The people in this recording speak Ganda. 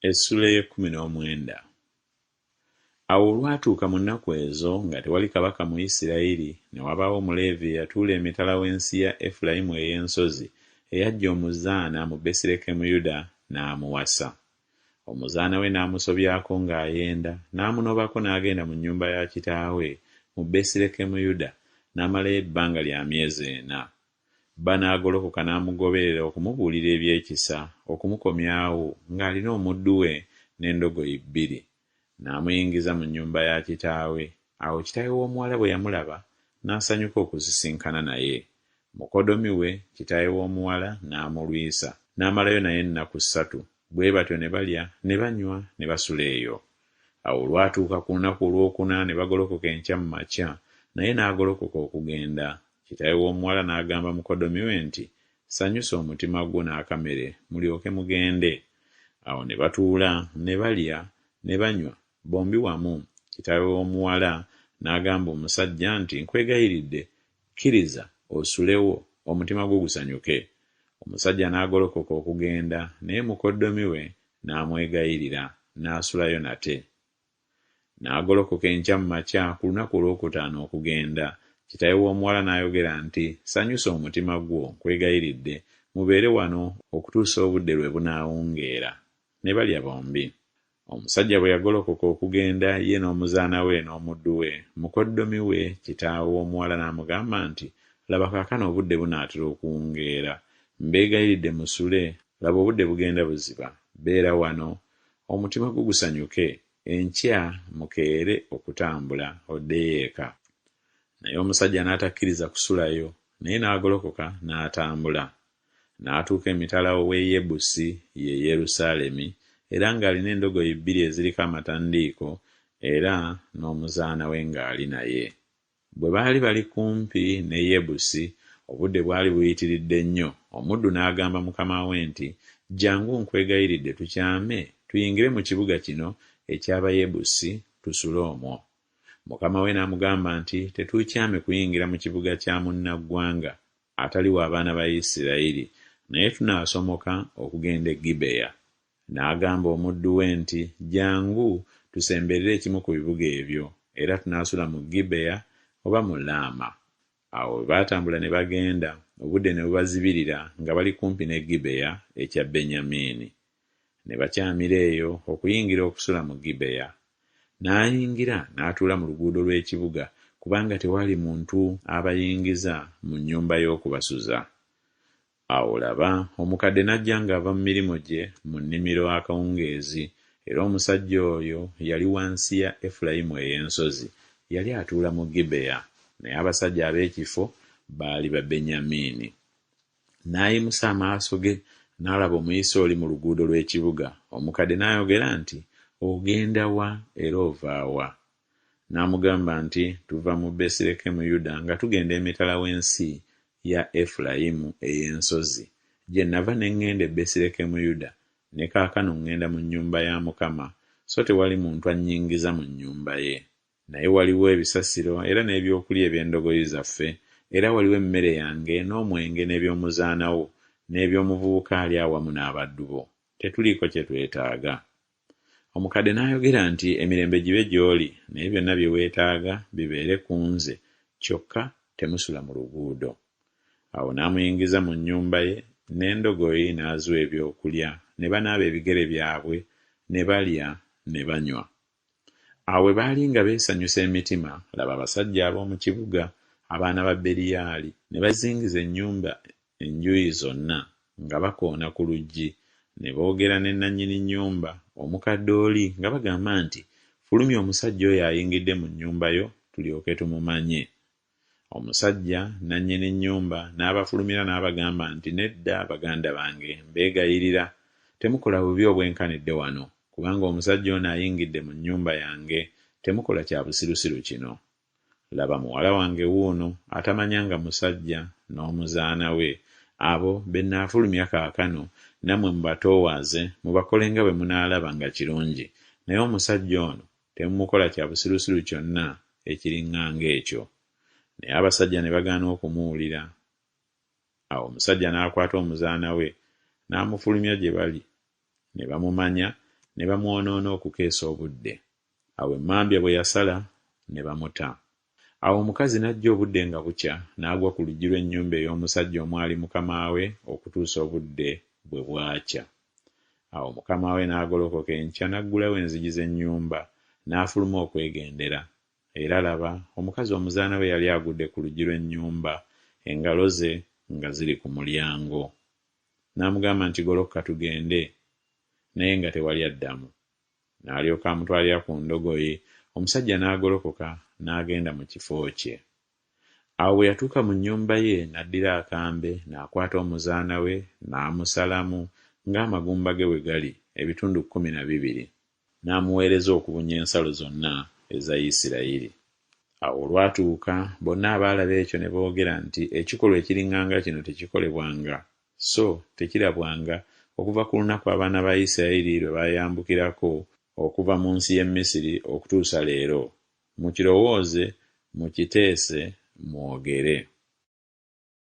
Essula y'e19. Awo olwatuuka mu nnaku ezo nga tewali kabaka mu Isirayiri, ne wabaawo Omuleevi eyatuula emitala w'ensi ya Efulayimu ey'ensozi, eyajja omuzaana mu Besirekemu Yuda n'amuwasa. Omuzaana we n'amusobyako ng'ayenda, n'amunobako n'agenda mu nnyumba ya kitaawe mu Besirekemu Yuda, n'amalayo ebbanga lya myezi 4. Bba n'agolokoka n'amugoberera okumubuulira ebyekisa, okumukomyawo ng'alina omuddu we n'endogoyi 2. N'amuyingiza mu nnyumba ya kitaawe. Awo kitaawe w'omuwala bwe yamulaba n'asanyuka okuzisinkana naye. Mukodomi we kitaawe w'omuwala n'amulwisa, n'amalayo naye ennaku 3. Bwe batyo ne balya ne banywa ne basula eyo. Awo olwatuuka ku lunaku olwokuna ne bagolokoka enkya mu makya, naye n'agolokoka okugenda. Kitaawe w'omuwala n'agamba mukodomi we nti, "Sanyusa omutima gwo n'akamere, mulyoke mugende." Awo ne batuula ne balya ne banywa bombi wamu. Kitaawe w'omuwala n'agamba omusajja nti, "Nkwegayiridde, kkiriza osulewo, omutima gwo gusanyuke." Omusajja n'agolokoka okugenda, naye mukoddomi we n'amwegayirira, n'asulayo nate. N'agolokoka enkya mu makya ku lunaku olwokutaano okugenda. Kitaawe w'omuwala n'ayogera nti, "Sanyusa omutima gwo, nkwegayiridde, mubeere wano okutuusa obudde lwe bunaawungeera." Ne balya bombi. Omusajja bwe yagolokoka okugenda, ye n'omuzaana we n'omuddu we, mukoddomi we kitaawe w'omuwala n'amugamba nti, "Laba kaakano obudde bunaatera okuwungeera. Mbeegayiridde musule, laba obudde bugenda buziba. Beera wano, omutima gwo gusanyuke, enkya mukeere okutambula oddeyo eka." Naye omusajja n'atakkiriza kusulayo, naye n'agolokoka n'atambula. N'atuuka emitala w'e Yebusi, ye Yerusaalemi, era ng'alina endogoyi 2 eziriko amatandiiko, era n'omuzaana we ng'ali naye. Bwe baali bali kumpi ne Yebusi, obudde bwali buyitiridde nnyo. Omuddu n'agamba mukama we nti, "Jjangu nkwegayiridde tukyame, tuyingire mu kibuga kino eky'Abayebusi tusule omwo." Mukama we n'amugamba nti, "Tetuukyame kuyingira mu kibuga kya munnaggwanga atali w'abaana ba Isirayiri, naye tunaasomoka okugenda e Gibea." N'agamba omuddu we nti, "Jjangu tusemberere ekimu ku bibuga ebyo, era tunaasula mu Gibea oba mu Laama." Awo bwe baatambula ne bagenda, obudde ne bubazibirira nga bali kumpi ne Gibea ekya Benyamini. Ne bakyamira eyo okuyingira okusula mu Gibea. N'ayingira n'atuula mu luguudo lw'ekibuga, kubanga tewaali muntu abayingiza mu nnyumba y'okubasuza. Awo laba, omukadde n'ajja ng'ava mu mirimu gye mu nnimiro akawungeezi, era omusajja oyo yali wansi ya Efulayimu ey'ensozi, yali atuula mu Gibea, naye abasajja ab'ekifo baali ba Benyamini. N'ayimusa amaaso ge n'alaba omuyise oli mu luguudo lw'ekibuga. Omukadde n'ayogera nti, "Ogenda wa era ova wa?" N'amugamba nti, "Tuva mu Besirekemu Yuda nga tugenda emitala w'ensi ya Efulayimu ey'ensozi. Gye nava ne ŋŋenda e Besirekemu Yuda, ne kaakano ŋŋenda mu nnyumba ya Mukama, so tewali muntu annyingiza mu nnyumba ye. Naye waliwo ebisasiro era n'ebyokulya eby'endogoyi zaffe, era waliwo emmere yange n'omwenge n'eby'omuzaana wo n'eby'omuvubuka ali awamu n'abaddu bo. Tetuliiko kye twetaaga." Omukadde n'ayogera nti, "Emirembe gibe gy'oli, naye byonna bye weetaaga bibeere ku nze, kyokka temusula mu luguudo." Awo n'amuyingiza mu nnyumba ye, n'endogoyi n'aziwa ebyokulya, ne banaaba ebigere byabwe, ne balya ne banywa. Awo bwe baali nga beesanyusa emitima, laba abasajja ab'omu kibuga, abaana ba Beriyaali, ne bazingiza ennyumba enjuuyi zonna nga bakoona ku luggi, ne boogera ne nannyini nnyumba, omukadde oli, nga bagamba nti, "Fulumya omusajja oyo ayingidde mu nnyumba yo, tulyoke tumumanye." Omusajja nannyini nnyumba n'abafulumira n'abagamba nti, "Nedda baganda bange, mbeegayirira, temukola bubi obwenkanidde wano, kubanga omusajja ono ayingidde mu nnyumba yange, temukola kya busirusiru kino. Laba muwala wange wuuno atamanyanga musajja n'omuzaana we, abo be nnaafulumya kaakano, nammwe mubatoowaze mubakole nga bwe munaalaba nga kirungi, naye omusajja ono temumukola kya busirusiru kyonna ekiriŋŋanga ekyo." Naye abasajja ne bagaana okumuwulira. Awo omusajja n'akwata omuzaana we n'amufulumya gye bali, ne bamumanya ne bamwonoona okukeesa obudde. Awo emmambya bwe yasala ne bamuta. Awo omukazi n'ajja obudde nga bukya n'agwa ku luggi lw'ennyumba ey'omusajja omwali mukama we okutuusa obudde bwe bwakya. Awo mukama we n'agolokoka enkya n'aggulawo enzigi z'ennyumba n'afuluma okwegendera. Era laba, omukazi omuzaana we yali agudde ku luggi lw'ennyumba, engalo ze nga ziri ku mulyango. N'amugamba nti, "Goloka tugende," naye nga tewali addamu. N'alyoka amutwalira ku ndogoyi, omusajja n'agolokoka n'agenda mu kifo kye. Awo bwe yatuuka mu nnyumba ye n'addira akambe n'akwata omuzaana we n'amusalamu ng'amagumba ge bwe gali, ebitundu 12, n'amuweereza okubunya ensalo zonna eza Isirayiri. Awo olwatuuka bonna abaalaba ekyo ne boogera nti, "Ekikolwa ekiringanga kino tekikolebwanga, so tekirabwanga okuva ku lunaku abaana ba Isirayiri lwe baayambukirako okuva mu nsi y'e Misiri okutuusa leero. Mukirowooze, mukiteese, mwogere."